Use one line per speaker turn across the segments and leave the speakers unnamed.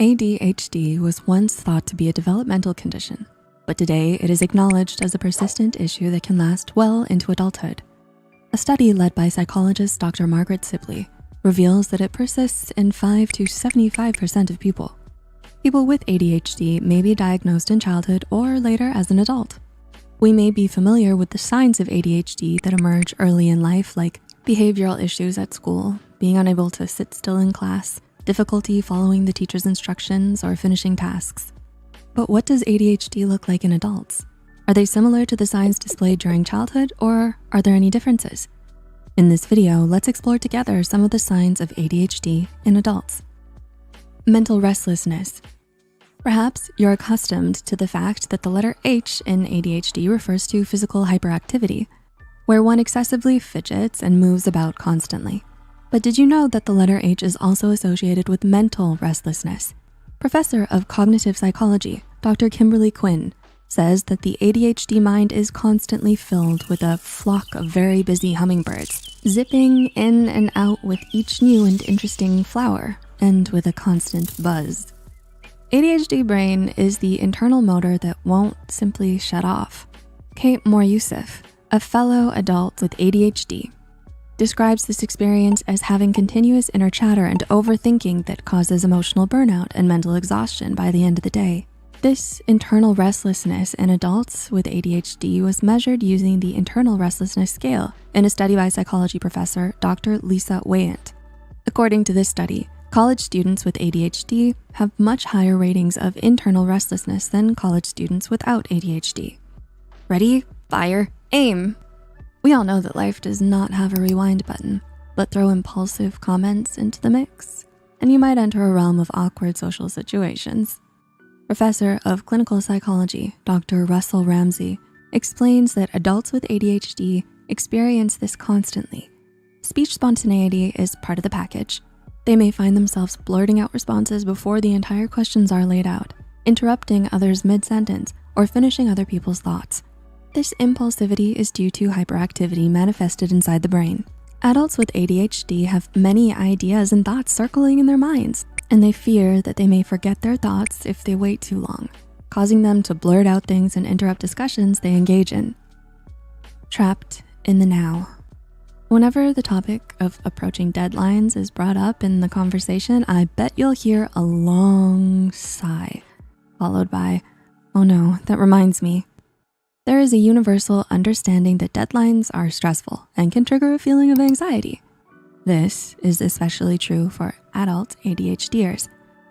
ADHD was once thought to be a developmental condition, but today it is acknowledged as a persistent issue that can last well into adulthood. A study led by psychologist Dr. Margaret Sibley reveals that it persists in 5 to 75% of people. People with ADHD may be diagnosed in childhood or later as an adult. We may be familiar with the signs of ADHD that emerge early in life, like behavioral issues at school, being unable to sit still in class, difficulty following the teacher's instructions, or finishing tasks. But what does ADHD look like in adults? Are they similar to the signs displayed during childhood, or are there any differences? In this video, let's explore together some of the signs of ADHD in adults. Mental restlessness. Perhaps you're accustomed to the fact that the letter H in ADHD refers to physical hyperactivity, where one excessively fidgets and moves about constantly. But did you know that the letter H is also associated with mental restlessness? Professor of cognitive psychology, Dr. Kimberly Quinn, says that the ADHD mind is constantly filled with a flock of very busy hummingbirds, zipping in and out with each new and interesting flower, and with a constant buzz. ADHD brain is the internal motor that won't simply shut off. Kate Moore Youssef, a fellow adult with ADHD, describes this experience as having continuous inner chatter and overthinking that causes emotional burnout and mental exhaustion by the end of the day. This internal restlessness in adults with ADHD was measured using the internal restlessness scale in a study by psychology professor Dr. Lisa Weyant. According to this study, college students with ADHD have much higher ratings of internal restlessness than college students without ADHD. Ready, fire, aim. We all know that life does not have a rewind button, but throw impulsive comments into the mix, and you might enter a realm of awkward social situations. Professor of clinical psychology, Dr. Russell Ramsey, explains that adults with ADHD experience this constantly. Speech spontaneity is part of the package. They may find themselves blurting out responses before the entire questions are laid out, interrupting others mid-sentence, or finishing other people's thoughts. This impulsivity is due to hyperactivity manifested inside the brain. Adults with ADHD have many ideas and thoughts circling in their minds, and they fear that they may forget their thoughts if they wait too long, causing them to blurt out things and interrupt discussions they engage in. Trapped in the now. Whenever the topic of approaching deadlines is brought up in the conversation, I bet you'll hear a long sigh, followed by, "Oh no, that reminds me." There is a universal understanding that deadlines are stressful and can trigger a feeling of anxiety. This is especially true for adult ADHDers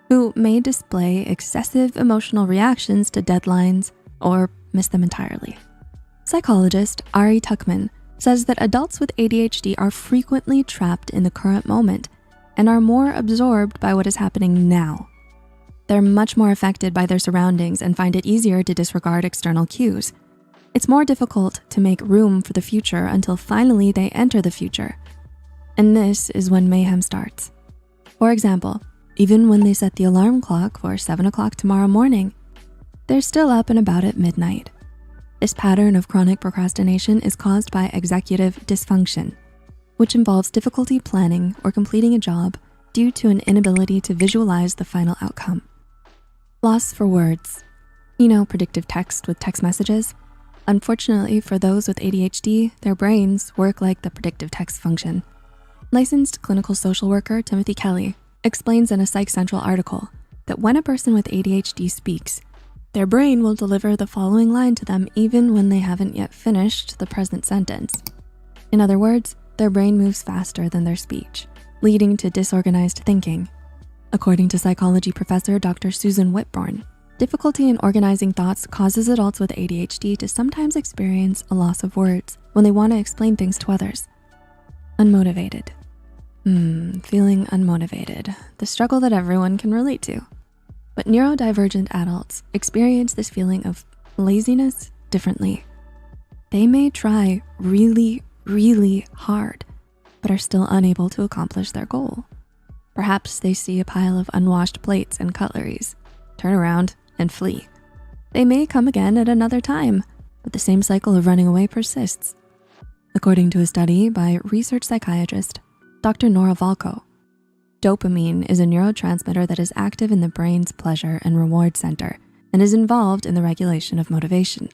who may display excessive emotional reactions to deadlines or miss them entirely. Psychologist Ari Tuckman says that adults with ADHD are frequently trapped in the current moment and are more absorbed by what is happening now. They're much more affected by their surroundings and find it easier to disregard external cues. It's more difficult to make room for the future until finally they enter the future. And this is when mayhem starts. For example, even when they set the alarm clock for 7 o'clock tomorrow morning, they're still up and about at midnight. This pattern of chronic procrastination is caused by executive dysfunction, which involves difficulty planning or completing a job due to an inability to visualize the final outcome. Loss for words. You know, predictive text with text messages? Unfortunately for those with ADHD, their brains work like the predictive text function. Licensed clinical social worker Timothy Kelly explains in a Psych Central article that when a person with ADHD speaks, their brain will deliver the following line to them even when they haven't yet finished the present sentence. In other words, their brain moves faster than their speech, leading to disorganized thinking. According to psychology professor Dr. Susan Whitbourne, difficulty in organizing thoughts causes adults with ADHD to sometimes experience a loss of words when they want to explain things to others. Unmotivated. Feeling unmotivated, the struggle that everyone can relate to. But neurodivergent adults experience this feeling of laziness differently. They may try really, really hard, but are still unable to accomplish their goal. Perhaps they see a pile of unwashed plates and cutleries, turn around, and flee. They may come again at another time, but the same cycle of running away persists. According to a study by research psychiatrist Dr. Nora Valco, Dopamine is a neurotransmitter that is active in the brain's pleasure and reward center and is involved in the regulation of motivation.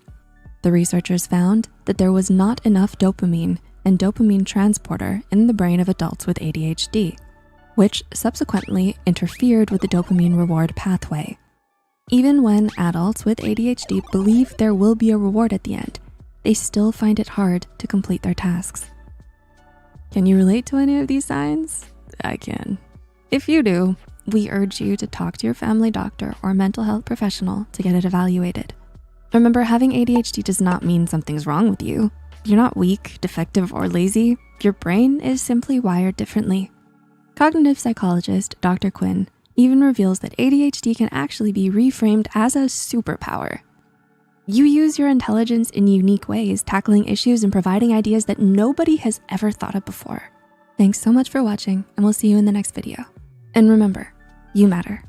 The researchers found that there was not enough dopamine and dopamine transporter in the brain of adults with ADHD, which subsequently interfered with the dopamine reward pathway. Even when adults with ADHD believe there will be a reward at the end, they still find it hard to complete their tasks. Can you relate to any of these signs? I can. If you do, we urge you to talk to your family doctor or mental health professional to get it evaluated. Remember, having ADHD does not mean something's wrong with you. You're not weak, defective, or lazy. Your brain is simply wired differently. Cognitive psychologist Dr. Quinn even reveals that ADHD can actually be reframed as a superpower. You use your intelligence in unique ways, tackling issues and providing ideas that nobody has ever thought of before. Thanks so much for watching, and we'll see you in the next video. And remember, you matter.